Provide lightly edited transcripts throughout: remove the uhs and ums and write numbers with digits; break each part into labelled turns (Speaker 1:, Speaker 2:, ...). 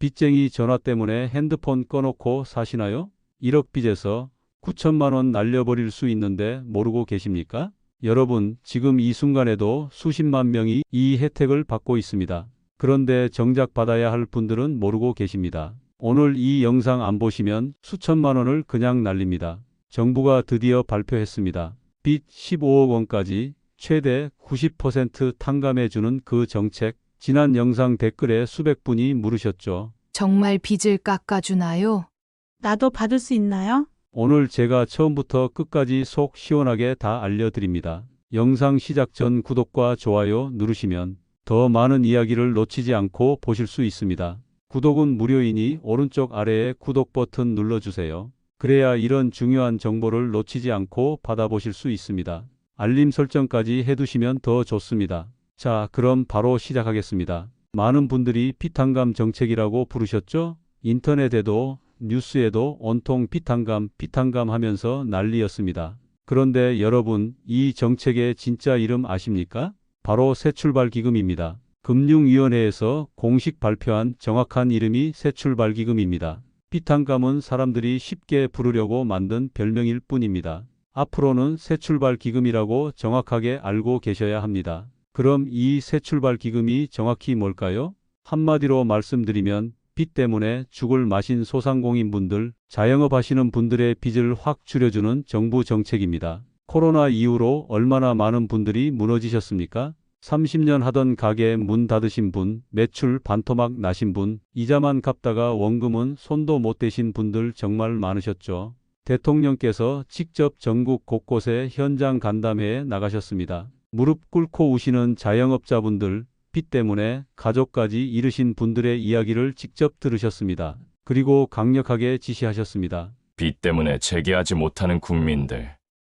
Speaker 1: 빚쟁이 전화 때문에 핸드폰 꺼놓고 사시나요? 1억 빚에서 9천만 원 날려버릴 수 있는데 모르고 계십니까? 여러분, 지금 이 순간에도 수십만 명이 이 혜택을 받고 있습니다. 그런데 정작 받아야 할 분들은 모르고 계십니다. 오늘 이 영상 안 보시면 수천만 원을 그냥 날립니다. 정부가 드디어 발표했습니다. 빚 15억 원까지 최대 90% 탕감해주는 그 정책. 지난 영상 댓글에 수백 분이 물으셨죠.
Speaker 2: 정말 빚을 깎아주나요?
Speaker 3: 나도 받을 수 있나요?
Speaker 1: 오늘 제가 처음부터 끝까지 속 시원하게 다 알려드립니다. 영상 시작 전 구독과 좋아요 누르시면 더 많은 이야기를 놓치지 않고 보실 수 있습니다. 구독은 무료이니 오른쪽 아래에 구독 버튼 눌러주세요. 그래야 이런 중요한 정보를 놓치지 않고 받아보실 수 있습니다. 알림 설정까지 해두시면 더 좋습니다. 자, 그럼 바로 시작하겠습니다. 많은 분들이 빚탕감 정책이라고 부르셨죠? 인터넷에도 뉴스에도 온통 빚탕감 하면서 난리였습니다. 그런데 여러분, 이 정책의 진짜 이름 아십니까? 바로 새출발기금입니다. 금융위원회에서 공식 발표한 정확한 이름이 새출발기금입니다. 빚탕감은 사람들이 쉽게 부르려고 만든 별명일 뿐입니다. 앞으로는 새출발기금이라고 정확하게 알고 계셔야 합니다. 그럼 이 새출발기금이 정확히 뭘까요? 한마디로 말씀드리면 빚 때문에 죽을 마신 소상공인분들, 자영업 하시는 분들의 빚을 확 줄여주는 정부 정책입니다. 코로나 이후로 얼마나 많은 분들이 무너지셨습니까? 30년 하던 가게 문 닫으신 분, 매출 반토막 나신 분, 이자만 갚다가 원금은 손도 못 대신 분들 정말 많으셨죠. 대통령께서 직접 전국 곳곳에 현장 간담회에 나가셨습니다. 무릎 꿇고 우시는 자영업자분들, 빚 때문에 가족까지 잃으신 분들의 이야기를 직접 들으셨습니다. 그리고 강력하게 지시하셨습니다.
Speaker 4: 빚 때문에 재개하지 못하는 국민들,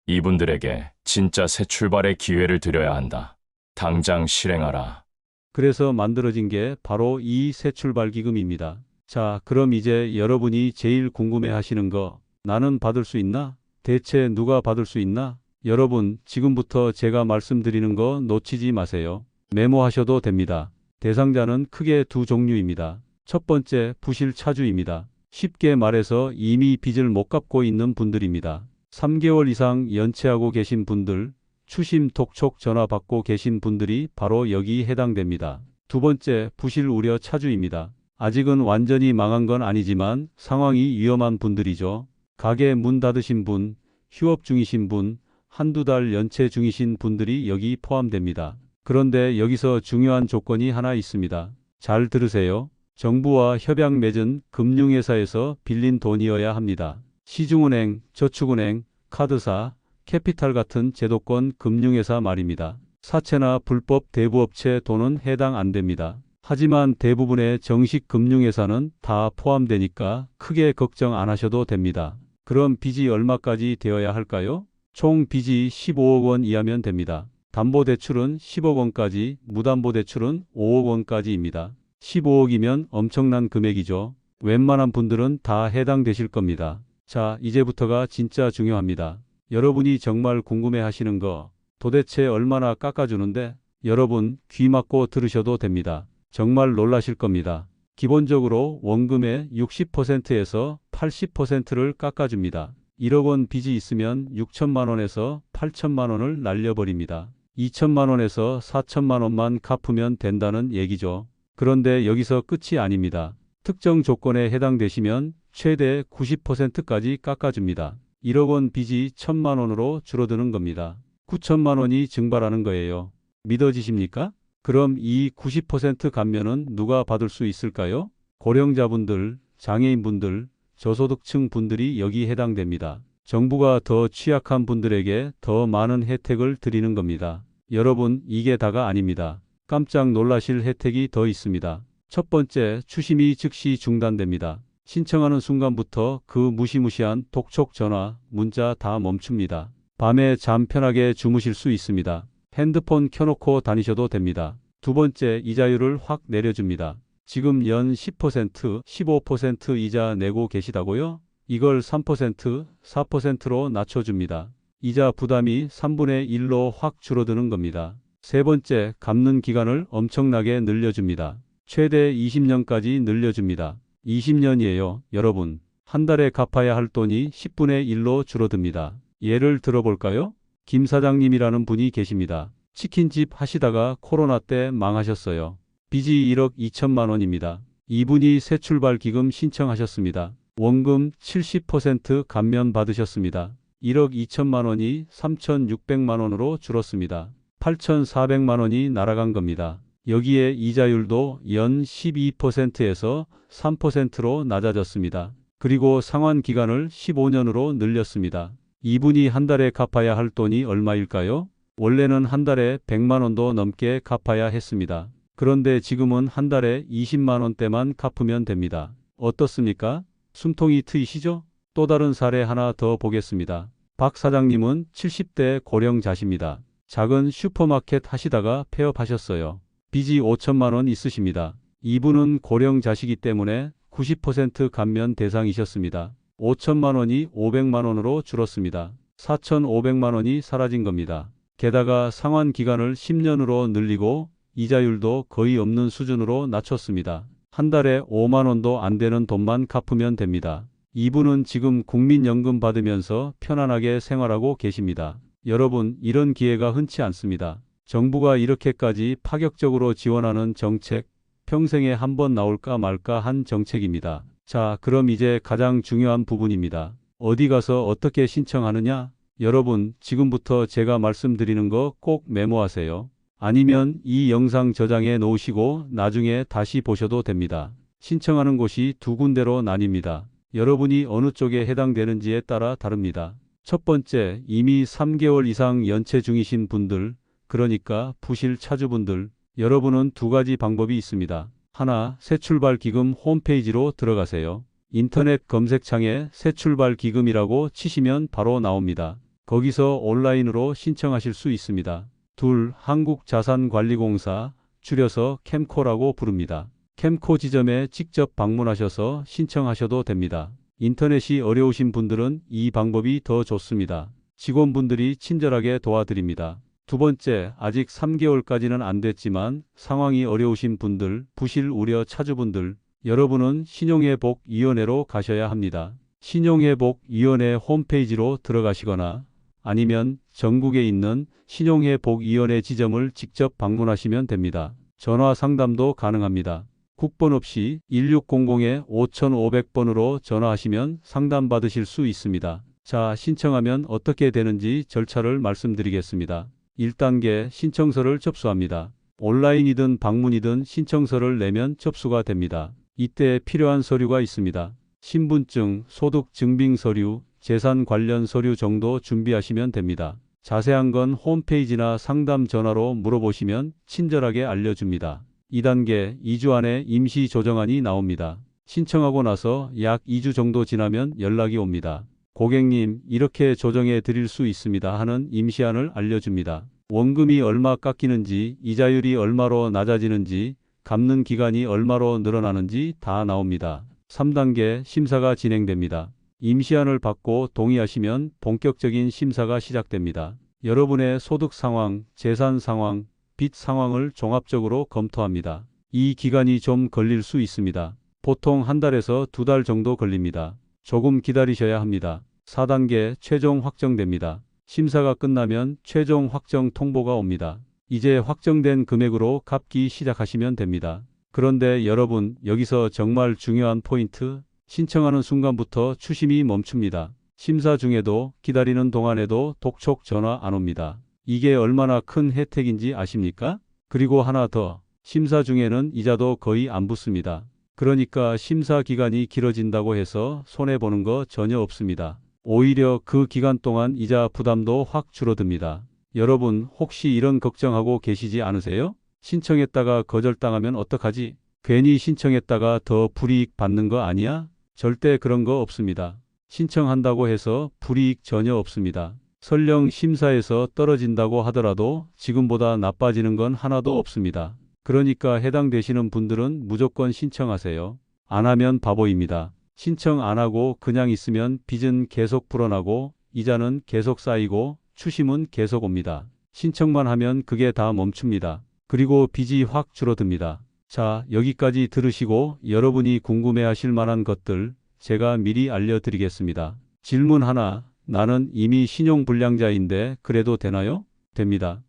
Speaker 4: 이분들에게 진짜 새 출발의 기회를 드려야 한다. 당장 실행하라.
Speaker 1: 그래서 만들어진 게 바로 이 새출발기금입니다. 자, 그럼 이제 여러분이 제일 궁금해하시는 거, 나는 받을 수 있나? 대체 누가 받을 수 있나? 여러분, 지금부터 제가 말씀드리는 거 놓치지 마세요. 메모하셔도 됩니다. 대상자는 크게 두 종류입니다. 첫 번째, 부실 차주입니다. 쉽게 말해서 이미 빚을 못 갚고 있는 분들입니다. 3개월 이상 연체하고 계신 분들, 추심 독촉 전화 받고 계신 분들이 바로 여기 해당됩니다. 두 번째, 부실 우려 차주입니다. 아직은 완전히 망한 건 아니지만 상황이 위험한 분들이죠. 가게 문 닫으신 분, 휴업 중이신 분, 한두 달 연체 중이신 분들이 여기 포함됩니다. 그런데 여기서 중요한 조건이 하나 있습니다. 잘 들으세요. 정부와 협약 맺은 금융회사에서 빌린 돈이어야 합니다. 시중은행, 저축은행, 카드사, 캐피탈 같은 제도권 금융회사 말입니다. 사채나 불법 대부업체 돈은 해당 안 됩니다. 하지만 대부분의 정식 금융회사는 다 포함되니까 크게 걱정 안 하셔도 됩니다. 그럼 빚이 얼마까지 되어야 할까요? 총 빚이 15억 원 이하면 됩니다. 담보대출은 10억 원까지, 무담보대출은 5억 원까지입니다. 15억이면 엄청난 금액이죠. 웬만한 분들은 다 해당되실 겁니다. 자, 이제부터가 진짜 중요합니다. 여러분이 정말 궁금해하시는 거, 도대체 얼마나 깎아주는데? 여러분, 귀 막고 들으셔도 됩니다. 정말 놀라실 겁니다. 기본적으로 원금의 60%에서 80%를 깎아줍니다. 1억 원 빚이 있으면 6천만 원에서 8천만 원을 날려버립니다. 2천만 원에서 4천만 원만 갚으면 된다는 얘기죠. 그런데 여기서 끝이 아닙니다. 특정 조건에 해당되시면 최대 90%까지 깎아줍니다. 1억 원 빚이 1천만 원으로 줄어드는 겁니다. 9천만 원이 증발하는 거예요. 믿어지십니까? 그럼 이 90% 감면은 누가 받을 수 있을까요? 고령자분들, 장애인분들, 저소득층 분들이 여기 해당됩니다. 정부가 더 취약한 분들에게 더 많은 혜택을 드리는 겁니다. 여러분, 이게 다가 아닙니다. 깜짝 놀라실 혜택이 더 있습니다. 첫 번째, 추심이 즉시 중단됩니다. 신청하는 순간부터 그 무시무시한 독촉 전화, 문자 다 멈춥니다. 밤에 잠 편하게 주무실 수 있습니다. 핸드폰 켜놓고 다니셔도 됩니다. 두 번째, 이자율을 확 내려줍니다. 지금 연 10%, 15% 이자 내고 계시다고요? 이걸 3%, 4%로 낮춰줍니다. 이자 부담이 3분의 1로 확 줄어드는 겁니다. 세 번째, 갚는 기간을 엄청나게 늘려줍니다. 최대 20년까지 늘려줍니다. 20년이에요, 여러분. 한 달에 갚아야 할 돈이 10분의 1로 줄어듭니다. 예를 들어볼까요? 김 사장님이라는 분이 계십니다. 치킨집 하시다가 코로나 때 망하셨어요. 빚이 1억 2천만 원입니다. 이분이 새출발 기금 신청하셨습니다. 원금 70% 감면 받으셨습니다. 1억 2천만 원이 3,600만 원으로 줄었습니다. 8,400만 원이 날아간 겁니다. 여기에 이자율도 연 12%에서 3%로 낮아졌습니다. 그리고 상환 기간을 15년으로 늘렸습니다. 이분이 한 달에 갚아야 할 돈이 얼마일까요? 원래는 한 달에 100만 원도 넘게 갚아야 했습니다. 그런데 지금은 한 달에 20만 원대만 갚으면 됩니다. 어떻습니까? 숨통이 트이시죠? 또 다른 사례 하나 더 보겠습니다. 박 사장님은 70대 고령자십니다. 작은 슈퍼마켓 하시다가 폐업하셨어요. 빚이 5천만 원 있으십니다. 이분은 고령자시기 때문에 90% 감면 대상이셨습니다. 5천만 원이 500만 원으로 줄었습니다. 4,500만 원이 사라진 겁니다. 게다가 상환 기간을 10년으로 늘리고 이자율도 거의 없는 수준으로 낮췄습니다. 한 달에 5만 원도 안 되는 돈만 갚으면 됩니다. 이분은 지금 국민연금 받으면서 편안하게 생활하고 계십니다. 여러분, 이런 기회가 흔치 않습니다. 정부가 이렇게까지 파격적으로 지원하는 정책, 평생에 한 번 나올까 말까 한 정책입니다. 자, 그럼 이제 가장 중요한 부분입니다. 어디 가서 어떻게 신청하느냐? 여러분, 지금부터 제가 말씀드리는 거 꼭 메모하세요. 아니면 이 영상 저장해 놓으시고 나중에 다시 보셔도 됩니다. 신청하는 곳이 두 군데로 나뉩니다. 여러분이 어느 쪽에 해당되는지에 따라 다릅니다. 첫 번째, 이미 3개월 이상 연체 중이신 분들, 그러니까 부실 차주분들, 여러분은 두 가지 방법이 있습니다. 하나, 새출발기금 홈페이지로 들어가세요. 인터넷 검색창에 새출발기금이라고 치시면 바로 나옵니다. 거기서 온라인으로 신청하실 수 있습니다. 둘, 한국자산관리공사, 줄여서 캠코라고 부릅니다. 캠코 지점에 직접 방문하셔서 신청하셔도 됩니다. 인터넷이 어려우신 분들은 이 방법이 더 좋습니다. 직원분들이 친절하게 도와드립니다. 두 번째, 아직 3개월까지는 안 됐지만 상황이 어려우신 분들, 부실 우려 차주분들, 여러분은 신용회복위원회로 가셔야 합니다. 신용회복위원회 홈페이지로 들어가시거나 아니면 전국에 있는 신용회복위원회 지점을 직접 방문하시면 됩니다. 전화 상담도 가능합니다. 국번 없이 1600-5500번으로 전화하시면 상담받으실 수 있습니다. 자, 신청하면 어떻게 되는지 절차를 말씀드리겠습니다. 1단계 신청서를 접수합니다. 온라인이든 방문이든 신청서를 내면 접수가 됩니다. 이때 필요한 서류가 있습니다. 신분증, 소득증빙 서류, 재산 관련 서류 정도 준비하시면 됩니다. 자세한 건 홈페이지나 상담 전화로 물어보시면 친절하게 알려줍니다. 2단계 2주 안에 임시 조정안이 나옵니다. 신청하고 나서 약 2주 정도 지나면 연락이 옵니다. 고객님, 이렇게 조정해 드릴 수 있습니다 하는 임시안을 알려줍니다. 원금이 얼마 깎이는지, 이자율이 얼마로 낮아지는지, 갚는 기간이 얼마로 늘어나는지 다 나옵니다. 3단계 심사가 진행됩니다. 임시안을 받고 동의하시면 본격적인 심사가 시작됩니다. 여러분의 소득 상황, 재산 상황, 빚 상황을 종합적으로 검토합니다. 이 기간이 좀 걸릴 수 있습니다. 보통 한 달에서 두 달 정도 걸립니다. 조금 기다리셔야 합니다. 4단계 최종 확정됩니다. 심사가 끝나면 최종 확정 통보가 옵니다. 이제 확정된 금액으로 갚기 시작하시면 됩니다. 그런데 여러분, 여기서 정말 중요한 포인트, 신청하는 순간부터 추심이 멈춥니다. 심사 중에도 기다리는 동안에도 독촉 전화 안 옵니다. 이게 얼마나 큰 혜택인지 아십니까? 그리고 하나 더, 심사 중에는 이자도 거의 안 붙습니다. 그러니까 심사 기간이 길어진다고 해서 손해보는 거 전혀 없습니다. 오히려 그 기간 동안 이자 부담도 확 줄어듭니다. 여러분, 혹시 이런 걱정하고 계시지 않으세요? 신청했다가 거절당하면 어떡하지? 괜히 신청했다가 더 불이익 받는 거 아니야? 절대 그런 거 없습니다. 신청한다고 해서 불이익 전혀 없습니다. 설령 심사에서 떨어진다고 하더라도 지금보다 나빠지는 건 하나도 없습니다. 그러니까 해당되시는 분들은 무조건 신청하세요. 안 하면 바보입니다. 신청 안 하고 그냥 있으면 빚은 계속 불어나고 이자는 계속 쌓이고 추심은 계속 옵니다. 신청만 하면 그게 다 멈춥니다. 그리고 빚이 확 줄어듭니다. 자, 여기까지 들으시고 여러분이 궁금해하실 만한 것들 제가 미리 알려드리겠습니다. 질문 하나. 나는 이미 신용불량자인데 그래도 되나요? 됩니다.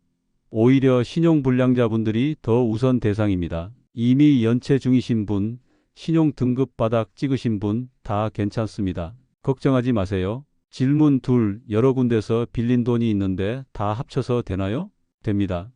Speaker 1: 오히려 신용불량자분들이 더 우선 대상입니다. 이미 연체 중이신 분, 신용 등급 바닥 찍으신 분 다 괜찮습니다. 걱정하지 마세요. 질문 둘. 여러 군데서 빌린 돈이 있는데 다 합쳐서 되나요? 됩니다.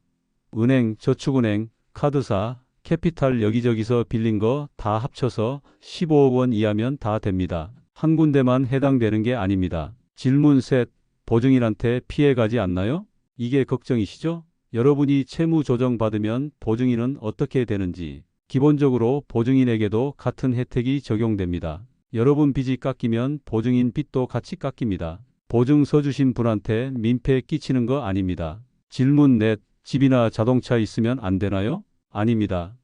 Speaker 1: 은행, 저축은행, 카드사, 캐피탈 여기저기서 빌린 거 다 합쳐서 15억 원 이하면 다 됩니다. 한 군데만 해당되는 게 아닙니다. 질문 셋. 보증인한테 피해 가지 않나요? 이게 걱정이시죠? 여러분이 채무 조정 받으면 보증인은 어떻게 되는지. 기본적으로 보증인에게도 같은 혜택이 적용됩니다. 여러분 빚이 깎이면 보증인 빚도 같이 깎입니다. 보증서 주신 분한테 민폐 끼치는 거 아닙니다. 질문 넷. 집이나 자동차 있으면 안 되나요? 아닙니다.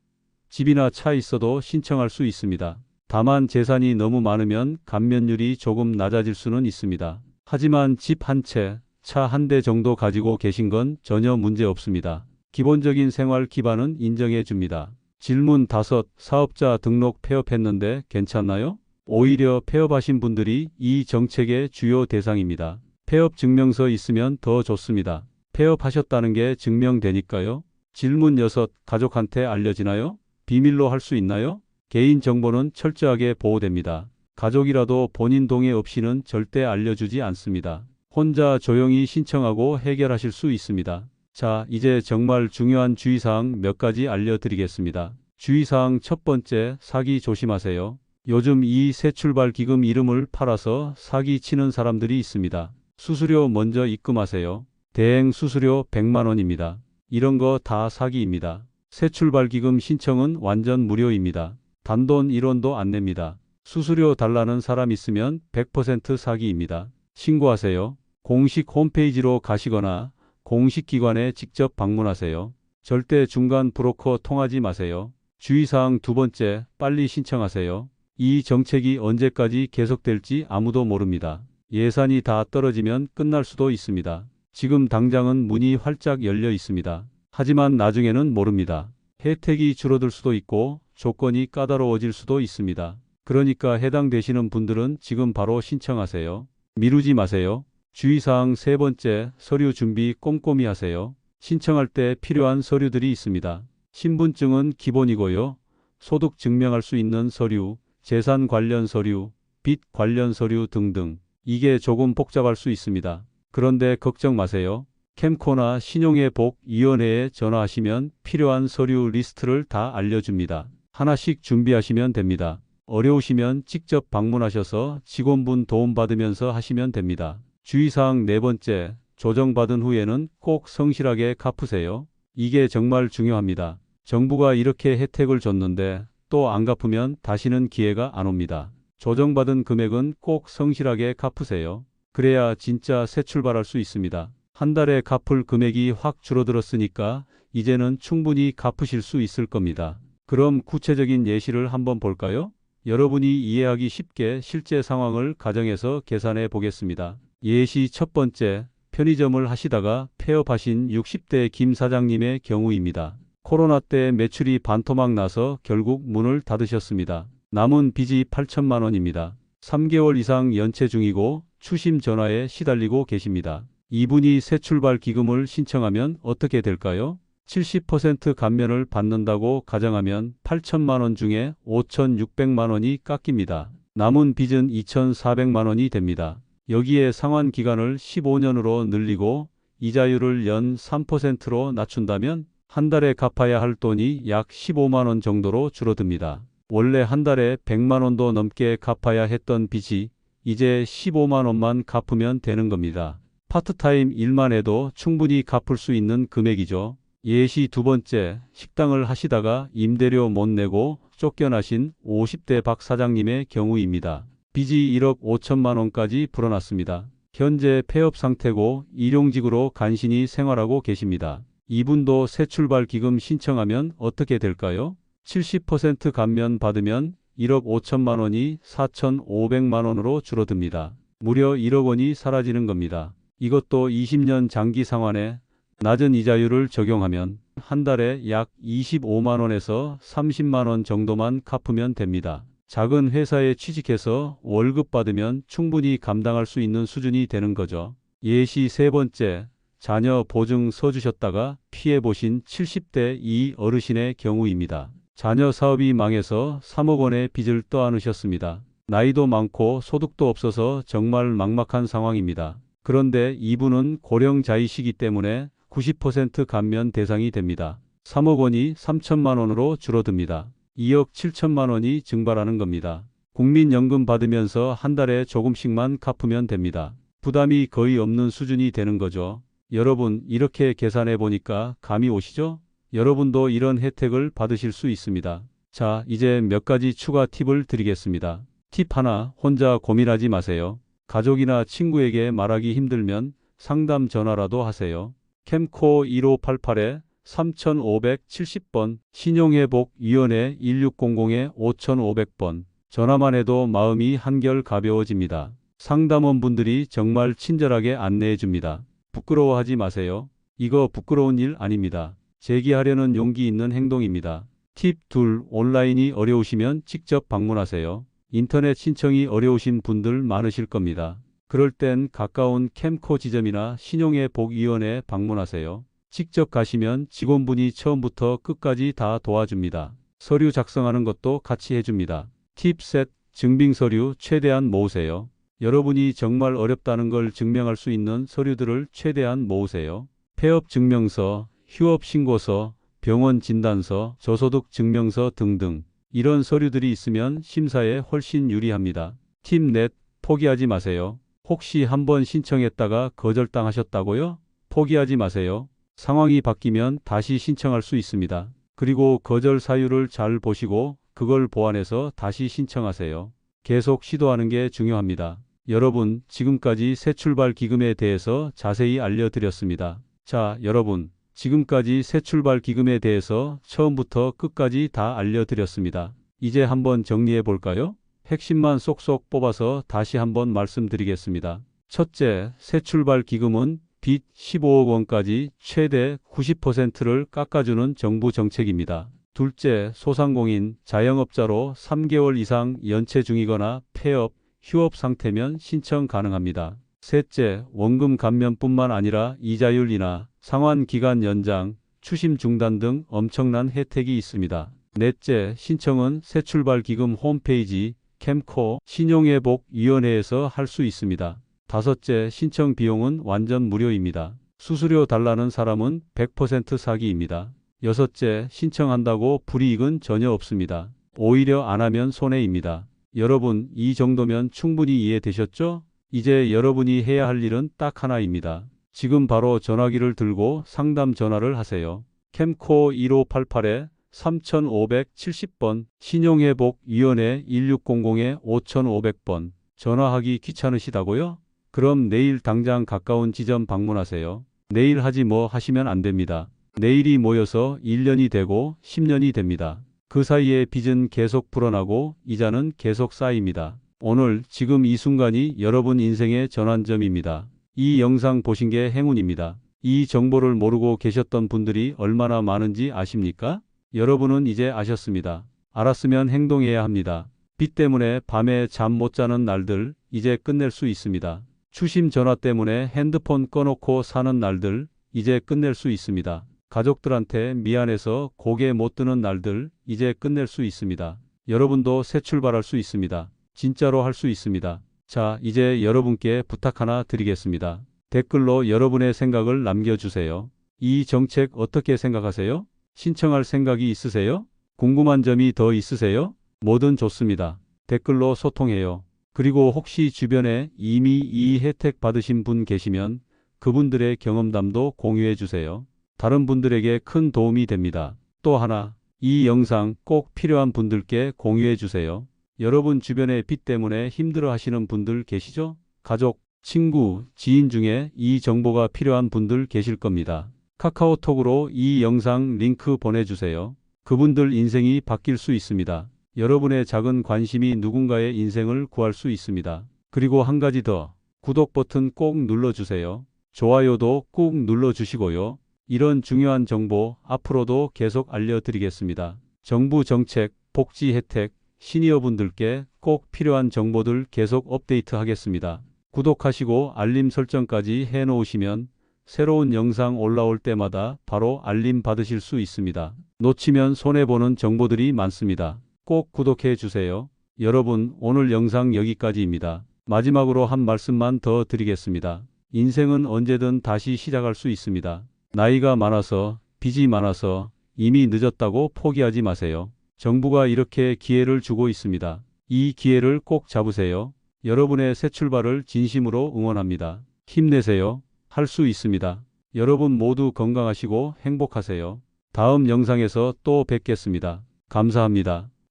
Speaker 1: 집이나 차 있어도 신청할 수 있습니다. 다만 재산이 너무 많으면 감면율이 조금 낮아질 수는 있습니다. 하지만 집 한 채, 차 한 대 정도 가지고 계신 건 전혀 문제 없습니다. 기본적인 생활 기반은 인정해 줍니다. 질문 5. 사업자 등록 폐업했는데 괜찮나요? 오히려 폐업하신 분들이 이 정책의 주요 대상입니다. 폐업 증명서 있으면 더 좋습니다. 폐업하셨다는 게 증명되니까요. 질문 6. 가족한테 알려지나요? 비밀로 할 수 있나요? 개인정보는 철저하게 보호됩니다. 가족이라도 본인 동의 없이는 절대 알려주지 않습니다. 혼자 조용히 신청하고 해결하실 수 있습니다. 자, 이제 정말 중요한 주의사항 몇 가지 알려드리겠습니다. 주의사항 첫 번째, 사기 조심하세요. 요즘 이 새출발기금 이름을 팔아서 사기 치는 사람들이 있습니다. 수수료 먼저 입금하세요. 대행 수수료 100만 원입니다. 이런 거 다 사기입니다. 새출발기금 신청은 완전 무료입니다. 단돈 1원도 안 냅니다. 수수료 달라는 사람 있으면 100% 사기입니다. 신고하세요. 공식 홈페이지로 가시거나 공식 기관에 직접 방문하세요. 절대 중간 브로커 통하지 마세요. 주의사항 두 번째, 빨리 신청하세요. 이 정책이 언제까지 계속될지 아무도 모릅니다. 예산이 다 떨어지면 끝날 수도 있습니다. 지금 당장은 문이 활짝 열려 있습니다. 하지만 나중에는 모릅니다. 혜택이 줄어들 수도 있고 조건이 까다로워질 수도 있습니다. 그러니까 해당되시는 분들은 지금 바로 신청하세요. 미루지 마세요. 주의사항 세 번째, 서류 준비 꼼꼼히 하세요. 신청할 때 필요한 서류들이 있습니다. 신분증은 기본이고요. 소득 증명할 수 있는 서류, 재산 관련 서류, 빚 관련 서류 등등. 이게 조금 복잡할 수 있습니다. 그런데 걱정 마세요. 캠코나 신용회복위원회에 전화하시면 필요한 서류 리스트를 다 알려줍니다. 하나씩 준비하시면 됩니다. 어려우시면 직접 방문하셔서 직원분 도움받으면서 하시면 됩니다. 주의사항 네 번째, 조정받은 후에는 꼭 성실하게 갚으세요. 이게 정말 중요합니다. 정부가 이렇게 혜택을 줬는데 또 안 갚으면 다시는 기회가 안 옵니다. 조정받은 금액은 꼭 성실하게 갚으세요. 그래야 진짜 새 출발할 수 있습니다. 한 달에 갚을 금액이 확 줄어들었으니까 이제는 충분히 갚으실 수 있을 겁니다. 그럼 구체적인 예시를 한번 볼까요? 여러분이 이해하기 쉽게 실제 상황을 가정해서 계산해 보겠습니다. 예시 첫 번째, 편의점을 하시다가 폐업하신 60대 김 사장님의 경우입니다. 코로나 때 매출이 반토막 나서 결국 문을 닫으셨습니다. 남은 빚이 8천만 원입니다. 3개월 이상 연체 중이고 추심 전화에 시달리고 계십니다. 이분이 새출발 기금을 신청하면 어떻게 될까요? 70% 감면을 받는다고 가정하면 8천만 원 중에 5,600만 원이 깎입니다. 남은 빚은 2,400만 원이 됩니다. 여기에 상환 기간을 15년으로 늘리고 이자율을 연 3%로 낮춘다면 한 달에 갚아야 할 돈이 약 15만 원 정도로 줄어듭니다. 원래 한 달에 100만 원도 넘게 갚아야 했던 빚이 이제 15만 원만 갚으면 되는 겁니다. 파트타임 일만 해도 충분히 갚을 수 있는 금액이죠. 예시 두 번째, 식당을 하시다가 임대료 못 내고 쫓겨나신 50대 박 사장님의 경우입니다. 빚이 1억 5천만 원까지 불어났습니다. 현재 폐업 상태고 일용직으로 간신히 생활하고 계십니다. 이분도 새출발 기금 신청하면 어떻게 될까요? 70% 감면 받으면 1억 5천만 원이 4,500만 원으로 줄어듭니다. 무려 1억 원이 사라지는 겁니다. 이것도 20년 장기 상환에 낮은 이자율을 적용하면 한 달에 약 25만 원에서 30만 원 정도만 갚으면 됩니다. 작은 회사에 취직해서 월급 받으면 충분히 감당할 수 있는 수준이 되는 거죠. 예시 세 번째, 자녀 보증 서주셨다가 피해보신 70대 이 어르신의 경우입니다. 자녀 사업이 망해서 3억 원의 빚을 떠안으셨습니다. 나이도 많고 소득도 없어서 정말 막막한 상황입니다. 그런데 이분은 고령자이시기 때문에 90% 감면 대상이 됩니다. 3억 원이 3천만 원으로 줄어듭니다. 2억 7천만 원이 증발하는 겁니다. 국민연금 받으면서 한 달에 조금씩만 갚으면 됩니다. 부담이 거의 없는 수준이 되는 거죠. 여러분, 이렇게 계산해 보니까 감이 오시죠? 여러분도 이런 혜택을 받으실 수 있습니다. 자, 이제 몇 가지 추가 팁을 드리겠습니다. 팁 하나, 혼자 고민하지 마세요. 가족이나 친구에게 말하기 힘들면 상담 전화라도 하세요. 캠코 1588-3570번, 신용회복위원회 1600-5500번. 전화만 해도 마음이 한결 가벼워집니다. 상담원분들이 정말 친절하게 안내해 줍니다. 부끄러워하지 마세요. 이거 부끄러운 일 아닙니다. 제기하려는 용기 있는 행동입니다. 팁 둘, 온라인이 어려우시면 직접 방문하세요. 인터넷 신청이 어려우신 분들 많으실 겁니다. 그럴 땐 가까운 캠코 지점이나 신용회복위원회 방문하세요. 직접 가시면 직원분이 처음부터 끝까지 다 도와줍니다. 서류 작성하는 것도 같이 해줍니다. 팁 셋, 증빙서류 최대한 모으세요. 여러분이 정말 어렵다는 걸 증명할 수 있는 서류들을 최대한 모으세요. 폐업 증명서, 휴업 신고서, 병원 진단서, 저소득 증명서 등등. 이런 서류들이 있으면 심사에 훨씬 유리합니다. 팁 넷, 포기하지 마세요. 혹시 한번 신청했다가 거절당하셨다고요? 포기하지 마세요. 상황이 바뀌면 다시 신청할 수 있습니다. 그리고 거절 사유를 잘 보시고 그걸 보완해서 다시 신청하세요. 계속 시도하는 게 중요합니다. 여러분, 지금까지 새출발 기금에 대해서 자세히 알려드렸습니다. 자, 여러분, 지금까지 새출발 기금에 대해서 처음부터 끝까지 다 알려드렸습니다. 이제 한번 정리해 볼까요? 핵심만 쏙쏙 뽑아서 다시 한번 말씀드리겠습니다. 첫째, 새출발 기금은 빚 15억 원까지 최대 90%를 깎아주는 정부 정책입니다. 둘째, 소상공인, 자영업자로 3개월 이상 연체 중이거나 폐업, 휴업 상태면 신청 가능합니다. 셋째, 원금 감면뿐만 아니라 이자율이나 상환 기간 연장, 추심 중단 등 엄청난 혜택이 있습니다. 넷째, 신청은 새출발 기금 홈페이지 캠코 신용회복위원회에서 할 수 있습니다. 다섯째, 신청 비용은 완전 무료입니다. 수수료 달라는 사람은 100% 사기입니다. 여섯째, 신청한다고 불이익은 전혀 없습니다. 오히려 안 하면 손해입니다. 여러분, 이 정도면 충분히 이해되셨죠? 이제 여러분이 해야 할 일은 딱 하나입니다. 지금 바로 전화기를 들고 상담 전화를 하세요. 캠코 1588-3570번, 신용회복위원회 1600-5500번. 전화하기 귀찮으시다고요? 그럼 내일 당장 가까운 지점 방문하세요. 내일 하지 뭐 하시면 안 됩니다. 내일이 모여서 1년이 되고 10년이 됩니다. 그 사이에 빚은 계속 불어나고 이자는 계속 쌓입니다. 오늘 지금 이 순간이 여러분 인생의 전환점입니다. 이 영상 보신 게 행운입니다. 이 정보를 모르고 계셨던 분들이 얼마나 많은지 아십니까? 여러분은 이제 아셨습니다. 알았으면 행동해야 합니다. 빚 때문에 밤에 잠 못 자는 날들 이제 끝낼 수 있습니다. 추심 전화 때문에 핸드폰 꺼놓고 사는 날들 이제 끝낼 수 있습니다. 가족들한테 미안해서 고개 못 드는 날들 이제 끝낼 수 있습니다. 여러분도 새 출발할 수 있습니다. 진짜로 할 수 있습니다. 자, 이제 여러분께 부탁 하나 드리겠습니다. 댓글로 여러분의 생각을 남겨주세요. 이 정책 어떻게 생각하세요? 신청할 생각이 있으세요? 궁금한 점이 더 있으세요? 뭐든 좋습니다. 댓글로 소통해요. 그리고 혹시 주변에 이미 이 혜택 받으신 분 계시면 그분들의 경험담도 공유해 주세요. 다른 분들에게 큰 도움이 됩니다. 또 하나, 이 영상 꼭 필요한 분들께 공유해 주세요. 여러분 주변에 빚 때문에 힘들어 하시는 분들 계시죠? 가족, 친구, 지인 중에 이 정보가 필요한 분들 계실 겁니다. 카카오톡으로 이 영상 링크 보내주세요. 그분들 인생이 바뀔 수 있습니다. 여러분의 작은 관심이 누군가의 인생을 구할 수 있습니다. 그리고 한 가지 더, 구독 버튼 꼭 눌러주세요. 좋아요도 꼭 눌러주시고요. 이런 중요한 정보 앞으로도 계속 알려드리겠습니다. 정부 정책, 복지 혜택, 시니어분들께 꼭 필요한 정보들 계속 업데이트하겠습니다. 구독하시고 알림 설정까지 해놓으시면 새로운 영상 올라올 때마다 바로 알림 받으실 수 있습니다. 놓치면 손해보는 정보들이 많습니다. 꼭 구독해 주세요. 여러분, 오늘 영상 여기까지입니다. 마지막으로 한 말씀만 더 드리겠습니다. 인생은 언제든 다시 시작할 수 있습니다. 나이가 많아서, 빚이 많아서 이미 늦었다고 포기하지 마세요. 정부가 이렇게 기회를 주고 있습니다. 이 기회를 꼭 잡으세요. 여러분의 새 출발을 진심으로 응원합니다. 힘내세요. 할 수 있습니다. 여러분 모두 건강하시고 행복하세요. 다음 영상에서 또 뵙겠습니다. 감사합니다.